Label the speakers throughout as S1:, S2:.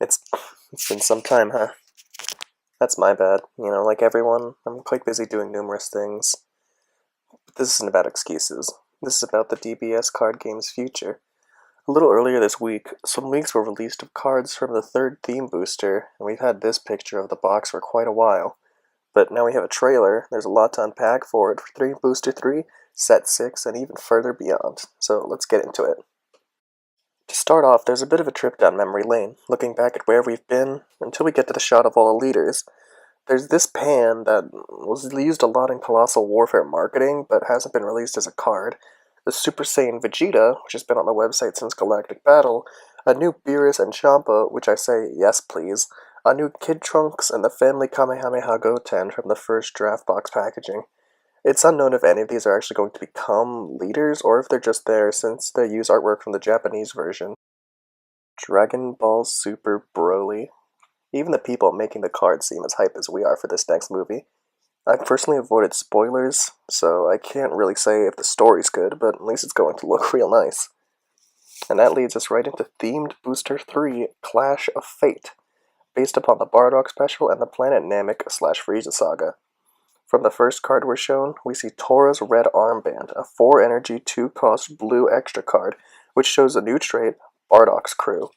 S1: It's it's been some time, huh? That's my bad. Like everyone, I'm quite busy doing numerous things. But this isn't about excuses. This is about the DBS card game's future. A little earlier this week, some leaks were released of cards from the third theme booster, and we've had this picture of the box for quite a while. But now we have a trailer. There's a lot to unpack for it for Theme Booster 3, Set 6, and even further beyond. So let's get into it. To start off, there's a bit of a trip down memory lane, looking back at where we've been until we get to the shot of all the leaders. There's this pan that was used a lot in Colossal Warfare marketing, but hasn't been released as a card. The Super Saiyan Vegeta, which has been on the website since Galactic Battle, a new Beerus and Champa, which I say yes please, a new Kid Trunks, and the Family Kamehameha Goten from the first draft box packaging. It's unknown if any of these are actually going to become leaders, or if they're just there since they use artwork from the Japanese version. Dragon Ball Super Broly. Even the people making the cards seem as hype as we are for this next movie. I've personally avoided spoilers, so I can't really say if the story's good, but at least it's going to look real nice. And that leads us right into Themed Booster 3 Clash of Fate, based upon the Bardock special and the Planet Namek/Frieza saga. From the first card we're shown, we see Tora's Red Armband, a 4 energy 2 cost blue extra card, which shows a new trait, Bardock's Crew.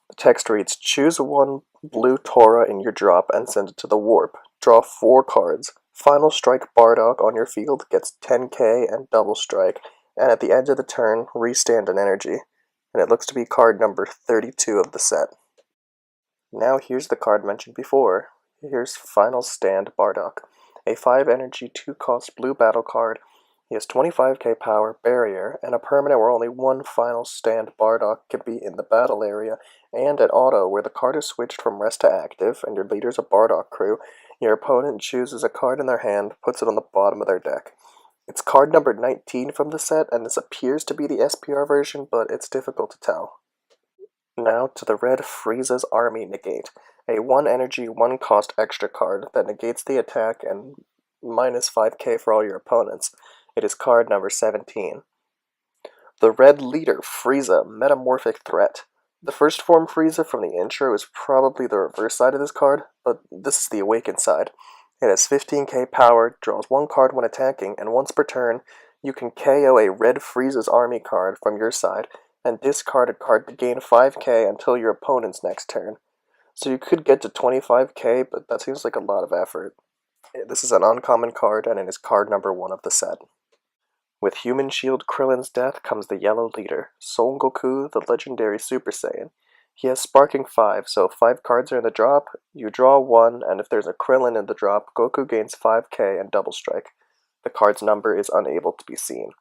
S1: The text reads, choose one blue Tora in your drop and send it to the warp. Draw 4 cards. Final Strike Bardock on your field gets 10k and Double Strike, and at the end of the turn, restand an energy. And it looks to be card number 32 of the set. Now here's the card mentioned before. Here's Final Stand Bardock, a 5 energy 2 cost blue battle card. He has 25k power, barrier, and a permanent where only one Final Stand Bardock can be in the battle area, and an auto where the card is switched from rest to active, and your leader's a Bardock crew. Your opponent chooses a card in their hand, puts it on the bottom of their deck. It's card number 19 from the set, and this appears to be the SPR version, but it's difficult to tell. Now to the red Frieza's Army Negate, a 1 energy 1 cost extra card that negates the attack and minus 5k for all your opponents. It is card number 17. The red leader Frieza Metamorphic Threat. The first form Frieza from the intro is probably the reverse side of this card, but this is the awakened side. It has 15k power, draws 1 card when attacking, and once per turn, you can KO a red Frieza's Army card from your side, and discard a card to gain 5k until your opponent's next turn. So you could get to 25k, but that seems like a lot of effort. This is an uncommon card, and it is card number 1 of the set. With Human Shield Krillin's death comes the yellow leader, Son Goku, the legendary Super Saiyan. He has Sparking 5, so if 5 cards are in the drop, you draw 1, and if there's a Krillin in the drop, Goku gains 5k and Double Strike. The card's number is unable to be seen.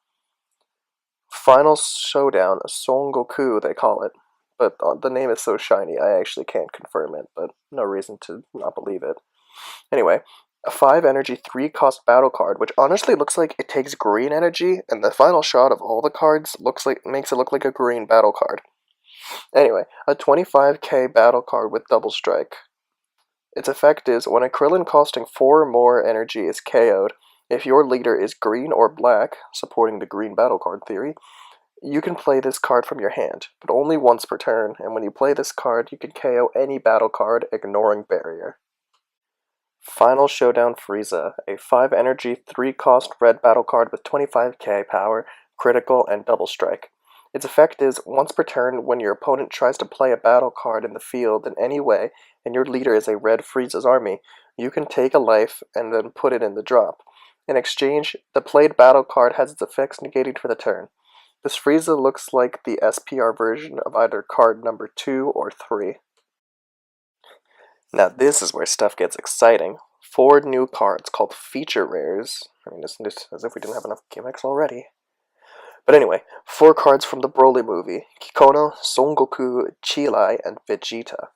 S1: Final Showdown, Son Goku they call it, but the name is so shiny I actually can't confirm it, but no reason to not believe it. Anyway, a 5 energy 3 cost battle card, which honestly looks like it takes green energy, and the final shot of all the cards makes it look like a green battle card. Anyway, a 25k battle card with Double Strike. Its effect is, when a Krillin costing 4 or more energy is KO'd, if your leader is green or black, supporting the green battle card theory, you can play this card from your hand, but only once per turn, and when you play this card, you can KO any battle card, ignoring barrier. Final Showdown Frieza, a 5 energy 3 cost red battle card with 25k power, critical, and double strike. Its effect is, once per turn, when your opponent tries to play a battle card in the field in any way, and your leader is a red Frieza's army, you can take a life and then put it in the drop. In exchange, the played battle card has its effects negated for the turn. This Frieza looks like the SPR version of either card number 2 or 3. Now this is where stuff gets exciting. 4 new cards called Feature Rares. I mean, it's as if we didn't have enough gimmicks already. But anyway, 4 cards from the Broly movie. Kikono, Son Goku, Cheelai, and Vegeta.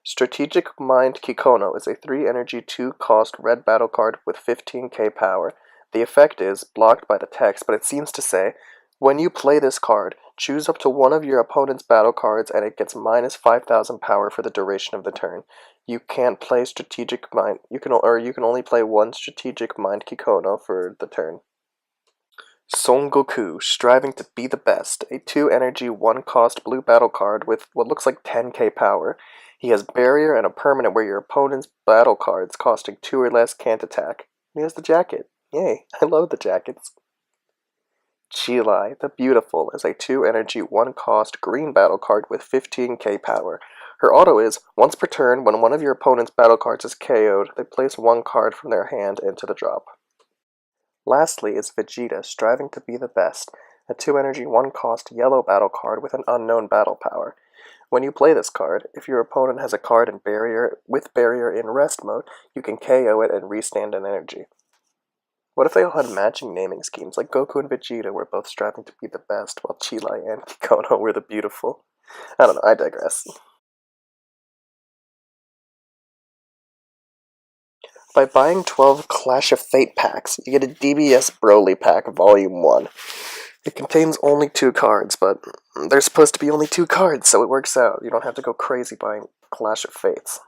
S1: Strategic Mind Kikono is a 3 energy 2 cost red battle card with 15k power. The effect is blocked by the text, but it seems to say, when you play this card, choose up to one of your opponent's battle cards and it gets minus 5,000 power for the duration of the turn. You can't play Strategic Mind, you can only play one Strategic Mind Kikono for the turn. Son Goku, striving to be the best, a 2 energy, 1 cost blue battle card with what looks like 10k power. He has Barrier and a permanent where your opponent's battle cards costing 2 or less can't attack. He has the jacket. Yay, I love the jackets. Chilai, the Beautiful, is a 2 energy, 1 cost green battle card with 15k power. Her auto is, once per turn, when one of your opponent's battle cards is KO'd, they place 1 card from their hand into the drop. Lastly is Vegeta, striving to be the best, a 2 energy, 1 cost yellow battle card with an unknown battle power. When you play this card, if your opponent has a card in barrier in rest mode, you can KO it and restand an energy. What if they all had matching naming schemes, like Goku and Vegeta were both striving to be the best, while Chilai and Kikono were the beautiful? I don't know, I digress. By buying 12 Clash of Fate packs, you get a DBS Broly pack Volume 1. It contains only 2 cards, but there's supposed to be only 2 cards, so it works out. You don't have to go crazy buying Clash of Fates.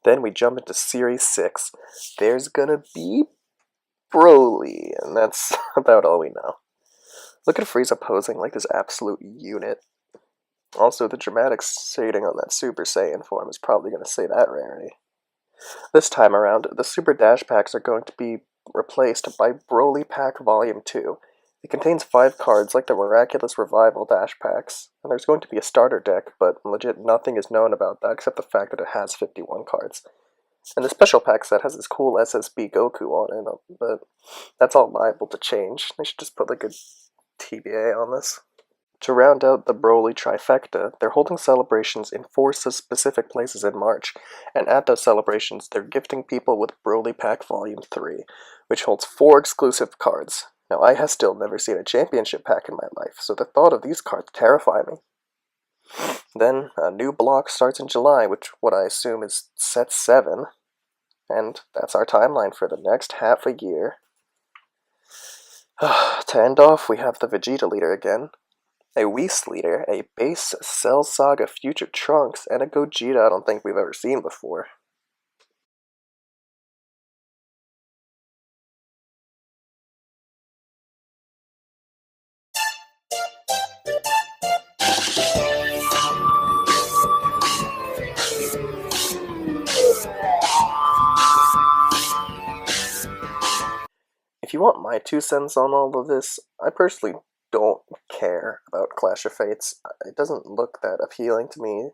S1: Then we jump into Series 6. There's gonna be Broly, and that's about all we know. Look at Frieza posing like this absolute unit. Also, the dramatic shading on that Super Saiyan form is probably going to say that rarity. This time around, the Super Dash packs are going to be replaced by Broly Pack Volume 2. It contains 5 cards like the Miraculous Revival Dash packs, and there's going to be a starter deck, but legit nothing is known about that except the fact that it has 51 cards. And the special pack set has this cool SSB Goku on it, but that's all liable to change. They should just put like a TBA on this. To round out the Broly trifecta, they're holding celebrations in 4 specific places in March, and at those celebrations, they're gifting people with Broly Pack Volume 3, which holds 4 exclusive cards. Now, I have still never seen a championship pack in my life, so the thought of these cards terrify me. Then, a new block starts in July, which what I assume is Set 7, and that's our timeline for the next half a year. To end off, we have the Vegeta leader again, a Whis leader, a base Cell Saga Future Trunks, and a Gogeta I don't think we've ever seen before. If you want my 2 cents on all of this, I personally don't care about Clash of Fates. It doesn't look that appealing to me.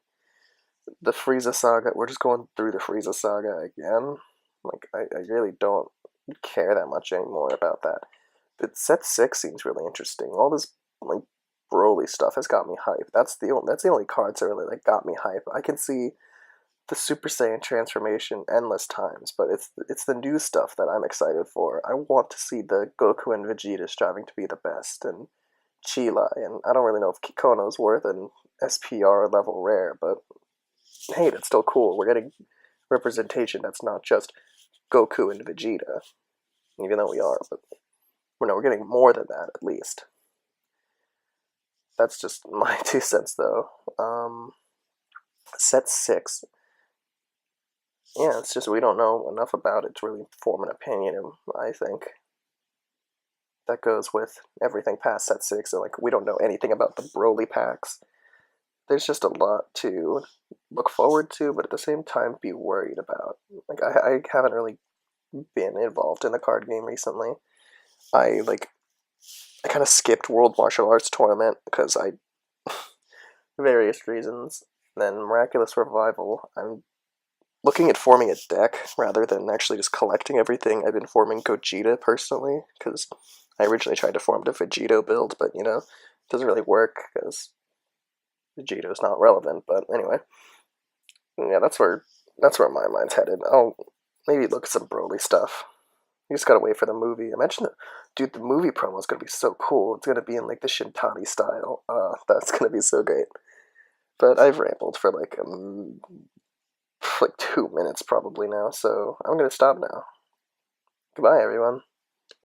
S1: The Frieza Saga, we're just going through the Frieza Saga again. Like, I really don't care that much anymore about that. But Set 6 seems really interesting. All this, like, Broly stuff has got me hyped. That's the only cards that really, like, got me hyped. I can see the Super Saiyan transformation endless times, but it's the new stuff that I'm excited for. I want to see the Goku and Vegeta striving to be the best, and Chilai, and I don't really know if Kikono's worth an SPR level rare, but hey, that's still cool. We're getting representation that's not just Goku and Vegeta, even though we are, but we're getting more than that at least. That's just my 2 cents though. Set 6. Yeah, it's just we don't know enough about it to really form an opinion, I think. That goes with everything past Set 6, and like we don't know anything about the Broly packs. There's just a lot to look forward to, but at the same time be worried about. Like I haven't really been involved in the card game recently. I kind of skipped World Martial Arts Tournament because I various reasons. Then Miraculous Revival, I'm looking at forming a deck rather than actually just collecting everything. I've been forming Gogeta personally, because I originally tried to form the Vegito build, but you know, it doesn't really work because Vegito is not relevant. But anyway, yeah, that's where my mind's headed. I'll maybe look at some Broly stuff. You just gotta wait for the movie. Imagine dude, the movie promo is gonna be so cool. It's gonna be in like the Shintani style. That's gonna be so great. But I've rambled for like 2 minutes probably now, so I'm gonna stop now. Goodbye, everyone.